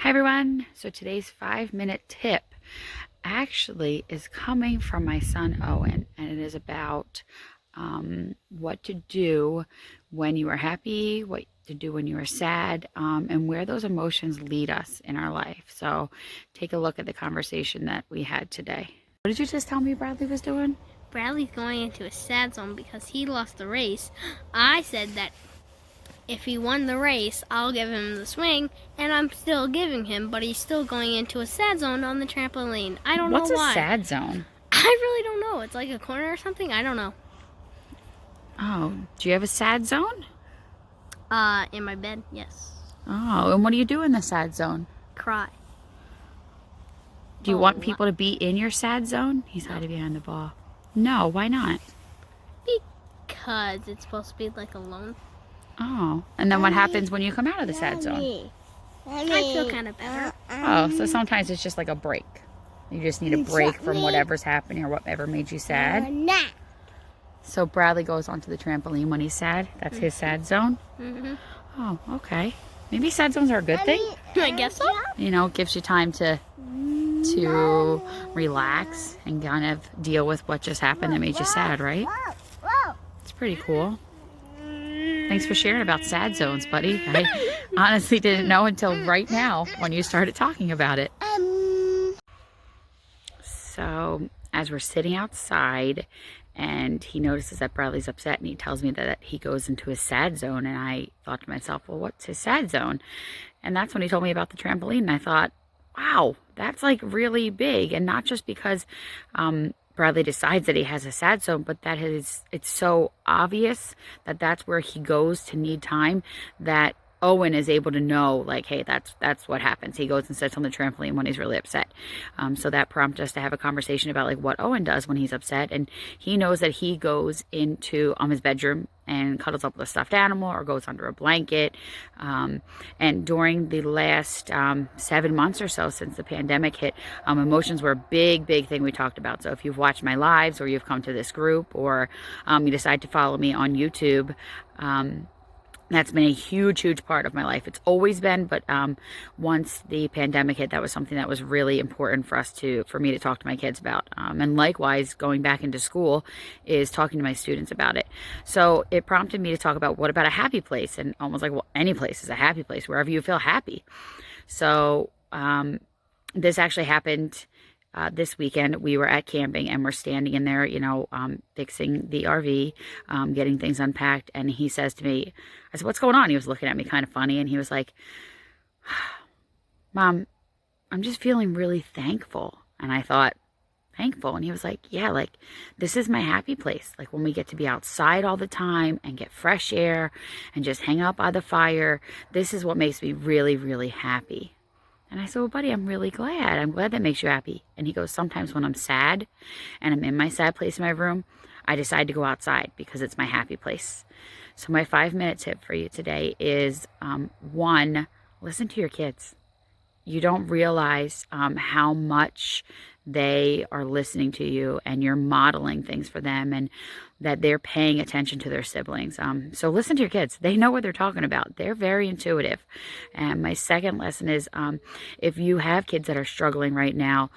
Hi everyone. So today's 5-minute tip actually is coming from my son Owen, and it is about what to do when you are happy, what to do when you are sad, and where those emotions lead us in our life. So take a look at the conversation that we had today. What did you just tell me Bradley was doing? Bradley's going into a sad zone because he lost the race. I said that if he won the race, I'll give him the swing, and I'm still giving him, but he's still going into a sad zone on the trampoline. I don't know why. What's a sad zone? I really don't know. It's like a corner or something. I don't know. Oh, do you have a sad zone? In my bed, yes. Oh, and what do you do in the sad zone? Cry. Do you want people to be in your sad zone? He's hiding behind the ball. No, why not? Because it's supposed to be like alone. Oh, and then what happens when you come out of the sad zone? I feel kind of better. Oh, so sometimes it's just like a break. You just need a break from whatever's happening or whatever made you sad. So Bradley goes onto the trampoline when he's sad. That's his sad zone? Mm-hmm. Oh, okay. Maybe sad zones are a good thing. I guess so. You know, it gives you time to relax and kind of deal with what just happened that made you sad, right? It's pretty cool. Thanks for sharing about sad zones, buddy. I honestly didn't know until right now when you started talking about it. So as we're sitting outside and he notices that Bradley's upset and he tells me that he goes into his sad zone, and I thought to myself, well, what's his sad zone? And that's when he told me about the trampoline, and I thought, wow, that's like really big. And not just because Bradley decides that he has a sad zone, but that it's so obvious that that's where he goes to need time, that Owen is able to know, like, hey, that's what happens. He goes and sits on the trampoline when he's really upset. So that prompted us to have a conversation about like what Owen does when he's upset, and he knows that he goes into his bedroom and cuddles up with a stuffed animal or goes under a blanket. And during the last 7 months or so since the pandemic hit, emotions were a big thing we talked about. So if you've watched my lives, or you've come to this group, or you decide to follow me on YouTube, that's been a huge part of my life. It's always been, but once the pandemic hit, that was something that was really important for me to talk to my kids about. And likewise, going back into school is talking to my students about it. So it prompted me to talk about, what about a happy place? And almost like, well, any place is a happy place, wherever you feel happy. So this actually happened this weekend. We were at camping and we're standing in there, fixing the RV, getting things unpacked. And he says to me, I said, what's going on? He was looking at me kind of funny, and he was like, Mom, I'm just feeling really thankful. And I thought, thankful? And he was like, yeah, like, this is my happy place. Like, when we get to be outside all the time and get fresh air and just hang out by the fire, this is what makes me really happy. And I said, well, buddy, I'm really glad. I'm glad that makes you happy. And he goes, sometimes when I'm sad and I'm in my sad place in my room, I decide to go outside because it's my happy place. So my 5-minute tip for you today is, one, listen to your kids. You don't realize how much they are listening to you, and you're modeling things for them, and that they're paying attention to their siblings. So listen to your kids. They know what they're talking about. They're very intuitive. And my second lesson is, if you have kids that are struggling right now,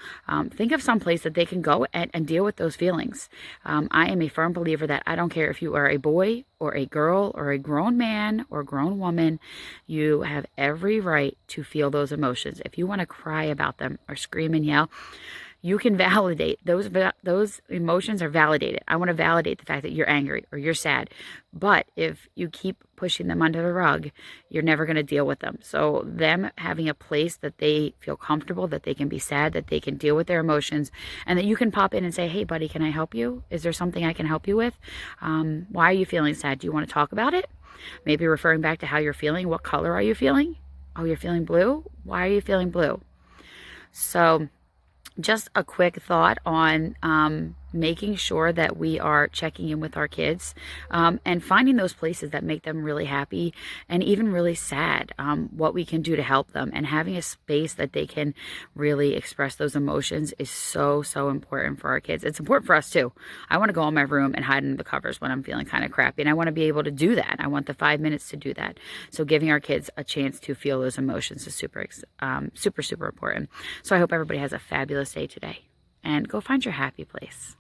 think of some place that they can go and deal with those feelings. I am a firm believer that I don't care if you are a boy or a girl or a grown man or grown woman, you have every right to feel those emotions. If you want to cry about them or scream and yell, you can validate those emotions are validated. I want to validate the fact that you're angry or you're sad. But if you keep pushing them under the rug, you're never going to deal with them. So them having a place that they feel comfortable, that they can be sad, that they can deal with their emotions, and that you can pop in and say, hey, buddy, can I help you? Is there something I can help you with? Why are you feeling sad? Do you want to talk about it? Maybe referring back to how you're feeling. What color are you feeling? Oh, you're feeling blue? Why are you feeling blue? So just a quick thought on making sure that we are checking in with our kids, and finding those places that make them really happy and even really sad, what we can do to help them, and having a space that they can really express those emotions is so, so important for our kids. It's important for us too. I want to go in my room and hide under the covers when I'm feeling kind of crappy, and I want to be able to do that. I want the 5 minutes to do that. So giving our kids a chance to feel those emotions is super, super, super important. So I hope everybody has a fabulous day today, and go find your happy place.